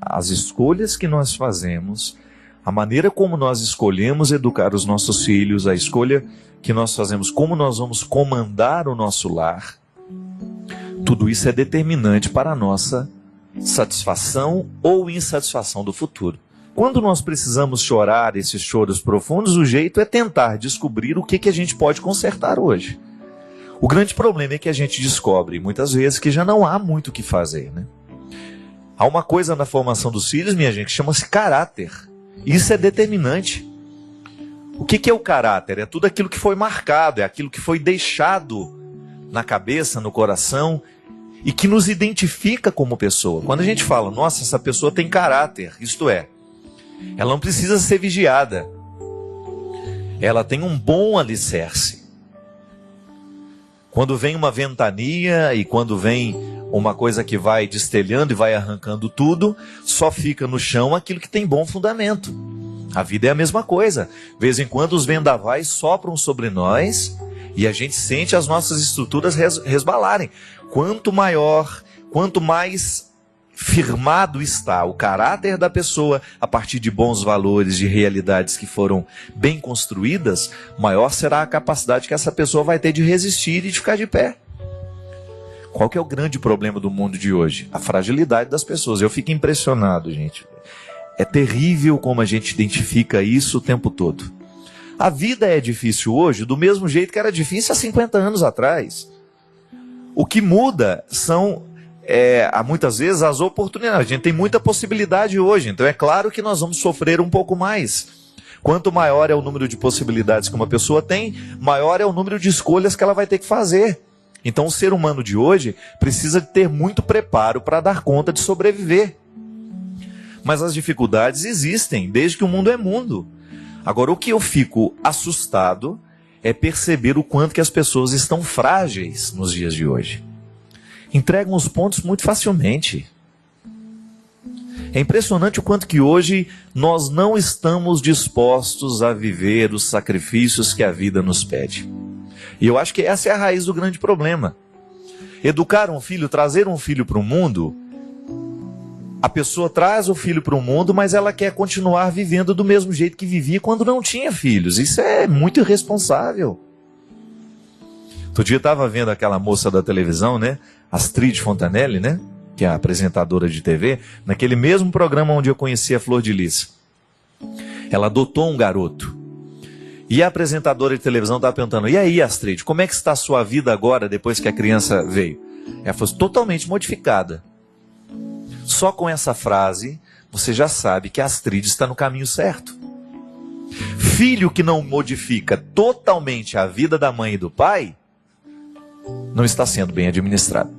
As escolhas que nós fazemos, a maneira como nós escolhemos educar os nossos filhos, a escolha que nós fazemos, como nós vamos comandar o nosso lar, tudo isso é determinante para a nossa satisfação ou insatisfação do futuro. Quando nós precisamos chorar esses choros profundos, o jeito é tentar descobrir o que a gente pode consertar hoje. O grande problema é que a gente descobre, muitas vezes, que já não há muito o que fazer, né? Há uma coisa na formação dos filhos, minha gente, que chama-se caráter. Isso é determinante. O que é o caráter? É tudo aquilo que foi marcado, é aquilo que foi deixado na cabeça, no coração, e que nos identifica como pessoa. Quando a gente fala, nossa, essa pessoa tem caráter, isto é, ela não precisa ser vigiada. Ela tem um bom alicerce. Quando vem uma ventania e quando vem uma coisa que vai destelhando e vai arrancando tudo, só fica no chão aquilo que tem bom fundamento. A vida é a mesma coisa. De vez em quando os vendavais sopram sobre nós e a gente sente as nossas estruturas resbalarem. Quanto maior, quanto mais firmado está o caráter da pessoa a partir de bons valores, de realidades que foram bem construídas, maior será a capacidade que essa pessoa vai ter de resistir e de ficar de pé. Qual que é o grande problema do mundo de hoje? A fragilidade das pessoas. Eu fico impressionado, gente. É terrível como a gente identifica isso o tempo todo. A vida é difícil hoje do mesmo jeito que era difícil há 50 anos atrás. O que muda são, muitas vezes, as oportunidades. A gente tem muita possibilidade hoje, então é claro que nós vamos sofrer um pouco mais. Quanto maior é o número de possibilidades que uma pessoa tem, maior é o número de escolhas que ela vai ter que fazer. Então o ser humano de hoje precisa ter muito preparo para dar conta de sobreviver. Mas as dificuldades existem, desde que o mundo é mundo. Agora, o que eu fico assustado é perceber o quanto que as pessoas estão frágeis nos dias de hoje. Entregam os pontos muito facilmente. É impressionante o quanto que hoje nós não estamos dispostos a viver os sacrifícios que a vida nos pede. E eu acho que essa é a raiz do grande problema. Educar um filho, trazer um filho para o mundo, a pessoa traz o filho para o mundo, mas ela quer continuar vivendo do mesmo jeito que vivia quando não tinha filhos. Isso é muito irresponsável. Outro dia eu estava vendo aquela moça da televisão, né? Astrid Fontanelli, né? Que é a apresentadora de TV, naquele mesmo programa onde eu conheci a Flor de Lis. Ela adotou um garoto. E a apresentadora de televisão estava perguntando, e aí, Astrid, como é que está a sua vida agora, depois que a criança veio? Ela falou, totalmente modificada. Só com essa frase, você já sabe que a Astrid está no caminho certo. Filho que não modifica totalmente a vida da mãe e do pai, não está sendo bem administrado.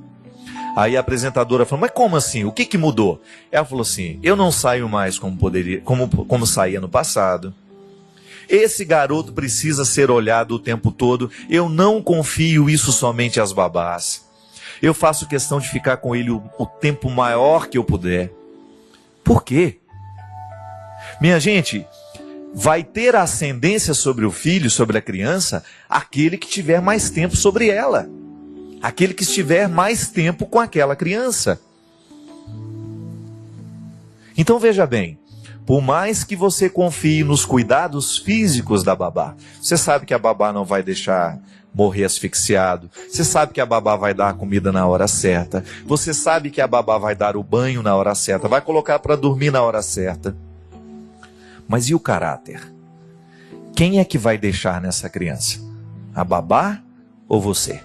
Aí a apresentadora falou, mas como assim? O que mudou? Ela falou assim, eu não saio mais como saía no passado. Esse garoto precisa ser olhado o tempo todo. Eu não confio isso somente às babás. Eu faço questão de ficar com ele o tempo maior que eu puder. Por quê? Minha gente, vai ter ascendência sobre o filho, sobre a criança, aquele que tiver mais tempo sobre ela. Aquele que estiver mais tempo com aquela criança. Então veja bem, por mais que você confie nos cuidados físicos da babá, você sabe que a babá não vai deixar morrer asfixiado, você sabe que a babá vai dar a comida na hora certa, você sabe que a babá vai dar o banho na hora certa, vai colocar para dormir na hora certa. Mas e o caráter? Quem é que vai deixar nessa criança? A babá ou você?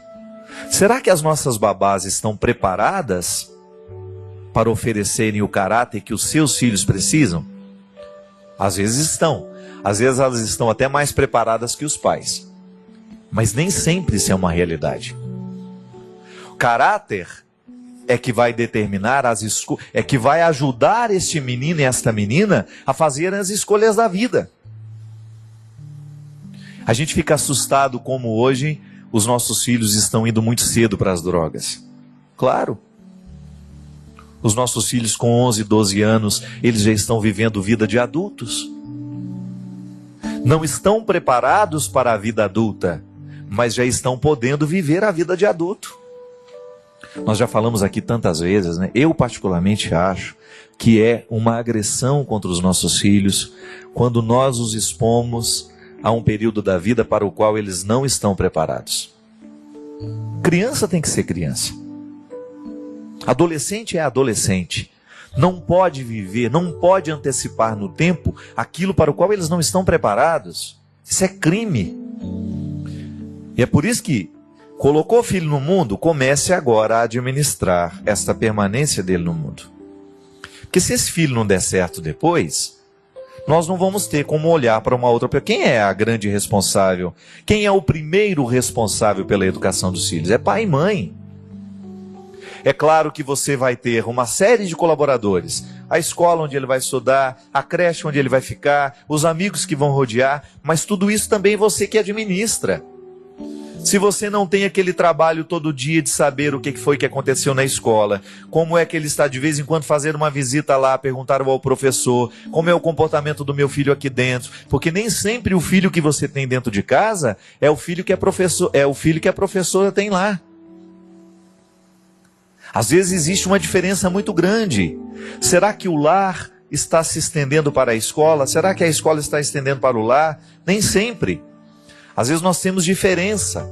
Será que as nossas babás estão preparadas para oferecerem o caráter que os seus filhos precisam? Às vezes estão. Às vezes elas estão até mais preparadas que os pais. Mas nem sempre isso é uma realidade. O caráter é que vai determinar é que vai ajudar este menino e esta menina a fazerem as escolhas da vida. A gente fica assustado como hoje os nossos filhos estão indo muito cedo para as drogas. Claro. Os nossos filhos com 11, 12 anos, eles já estão vivendo vida de adultos. Não estão preparados para a vida adulta, mas já estão podendo viver a vida de adulto. Nós já falamos aqui tantas vezes, né? Eu particularmente acho que é uma agressão contra os nossos filhos, quando nós os expomos a um período da vida para o qual eles não estão preparados. Criança tem que ser criança. Adolescente é adolescente. Não pode viver, não pode antecipar no tempo aquilo para o qual eles não estão preparados. Isso é crime. E é por isso que colocou o filho no mundo, comece agora a administrar esta permanência dele no mundo. Porque se esse filho não der certo depois, nós não vamos ter como olhar para uma outra pessoa. Quem é a grande responsável? Quem é o primeiro responsável pela educação dos filhos? É pai e mãe. É claro que você vai ter uma série de colaboradores. A escola onde ele vai estudar, a creche onde ele vai ficar, os amigos que vão rodear, mas tudo isso também você que administra. Se você não tem aquele trabalho todo dia de saber o que foi que aconteceu na escola, como é que ele está de vez em quando fazendo uma visita lá, perguntar ao professor, como é o comportamento do meu filho aqui dentro, porque nem sempre o filho que você tem dentro de casa é o filho que a professora tem lá. Às vezes existe uma diferença muito grande. Será que o lar está se estendendo para a escola? Será que a escola está estendendo para o lar? Nem sempre. Às vezes nós temos diferença.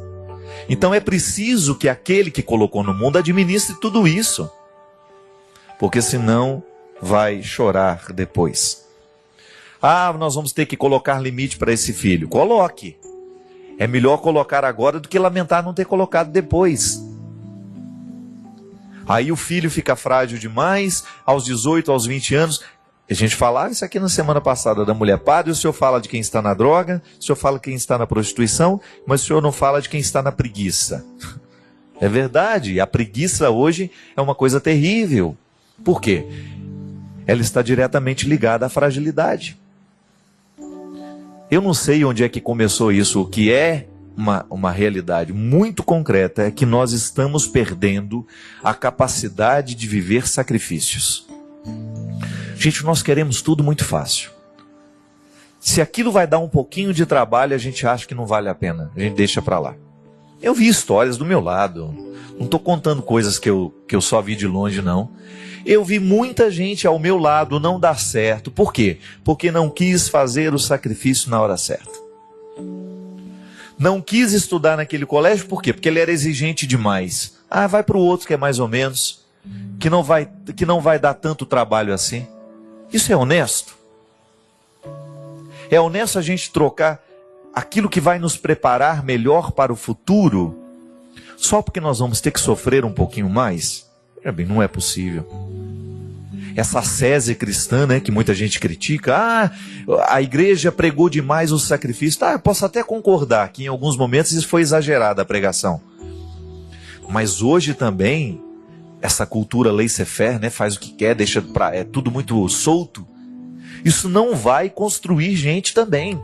Então é preciso que aquele que colocou no mundo administre tudo isso. Porque senão vai chorar depois. Ah, nós vamos ter que colocar limite para esse filho. Coloque. É melhor colocar agora do que lamentar não ter colocado depois. Aí o filho fica frágil demais, aos 18, aos 20 anos. A gente falava isso aqui na semana passada da mulher. Padre, o senhor fala de quem está na droga, o senhor fala de quem está na prostituição, mas o senhor não fala de quem está na preguiça. É verdade, a preguiça hoje é uma coisa terrível. Por quê? Ela está diretamente ligada à fragilidade. Eu não sei onde é que começou isso, o que é uma realidade muito concreta é que nós estamos perdendo a capacidade de viver sacrifícios. Gente, nós queremos tudo muito fácil. Se aquilo vai dar um pouquinho de trabalho, a gente acha que não vale a pena. A gente deixa para lá. Eu vi histórias do meu lado. Não estou contando coisas que eu só vi de longe, não. Eu vi muita gente ao meu lado não dar certo. Por quê? Porque não quis fazer o sacrifício na hora certa. Não quis estudar naquele colégio, por quê? Porque ele era exigente demais. Ah, vai para o outro que é mais ou menos, que não vai dar tanto trabalho assim. Isso é honesto? É honesto a gente trocar aquilo que vai nos preparar melhor para o futuro, só porque nós vamos ter que sofrer um pouquinho mais? Não é possível. Essa ascese cristã, né, que muita gente critica, a igreja pregou demais o sacrifício. Eu posso até concordar que em alguns momentos isso foi exagerada a pregação. Mas hoje também, essa cultura laissez-faire, né, faz o que quer, é tudo muito solto. Isso não vai construir gente também.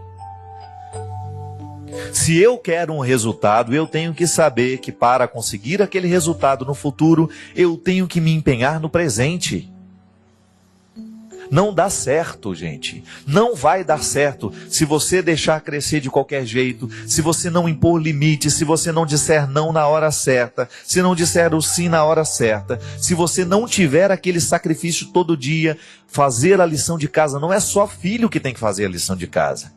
Se eu quero um resultado, eu tenho que saber que para conseguir aquele resultado no futuro, eu tenho que me empenhar no presente. Não dá certo, gente. Não vai dar certo se você deixar crescer de qualquer jeito, se você não impor limites, se você não disser não na hora certa, se não disser o sim na hora certa, se você não tiver aquele sacrifício todo dia, fazer a lição de casa. Não é só filho que tem que fazer a lição de casa.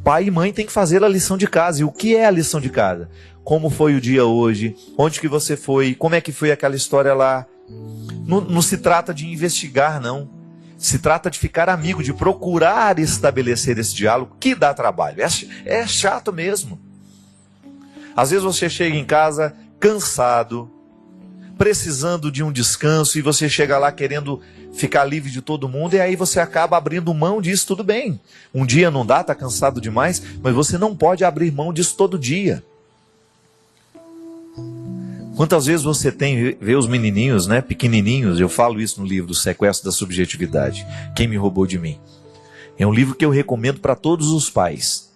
Pai e mãe tem que fazer a lição de casa. E o que é a lição de casa? Como foi o dia hoje? Onde que você foi? Como é que foi aquela história lá? Não se trata de investigar, não. Se trata de ficar amigo, de procurar estabelecer esse diálogo, que dá trabalho. É chato mesmo. Às vezes você chega em casa cansado, precisando de um descanso, e você chega lá querendo ficar livre de todo mundo, e aí você acaba abrindo mão disso. Tudo bem. Um dia não dá, está cansado demais, mas você não pode abrir mão disso todo dia. Quantas vezes você vê os menininhos, né, pequenininhos, eu falo isso no livro do Sequestro da Subjetividade, Quem Me Roubou de Mim. É um livro que eu recomendo para todos os pais.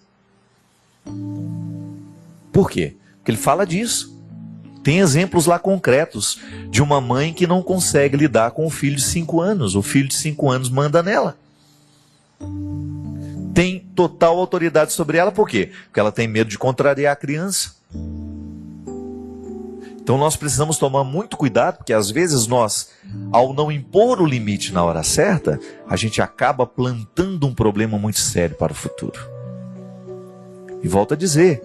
Por quê? Porque ele fala disso. Tem exemplos lá concretos de uma mãe que não consegue lidar com o filho de 5 anos. O filho de 5 anos manda nela. Tem total autoridade sobre ela, por quê? Porque ela tem medo de contrariar a criança. Então nós precisamos tomar muito cuidado, porque às vezes nós, ao não impor o limite na hora certa, a gente acaba plantando um problema muito sério para o futuro. E volto a dizer,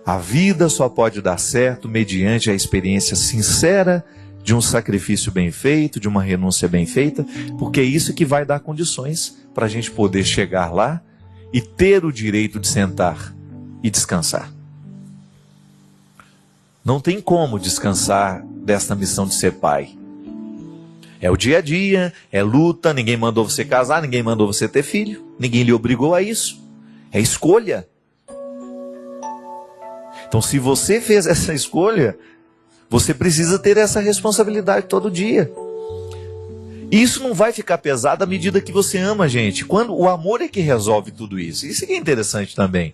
a vida só pode dar certo mediante a experiência sincera de um sacrifício bem feito, de uma renúncia bem feita, porque é isso que vai dar condições para a gente poder chegar lá e ter o direito de sentar e descansar. Não tem como descansar desta missão de ser pai. É o dia a dia, é luta, ninguém mandou você casar, ninguém mandou você ter filho, ninguém lhe obrigou a isso. É escolha. Então, se você fez essa escolha, você precisa ter essa responsabilidade todo dia. E isso não vai ficar pesado à medida que você ama, gente. Quando o amor é que resolve tudo isso. Isso que é interessante também.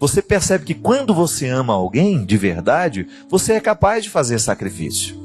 Você percebe que quando você ama alguém de verdade, você é capaz de fazer sacrifício.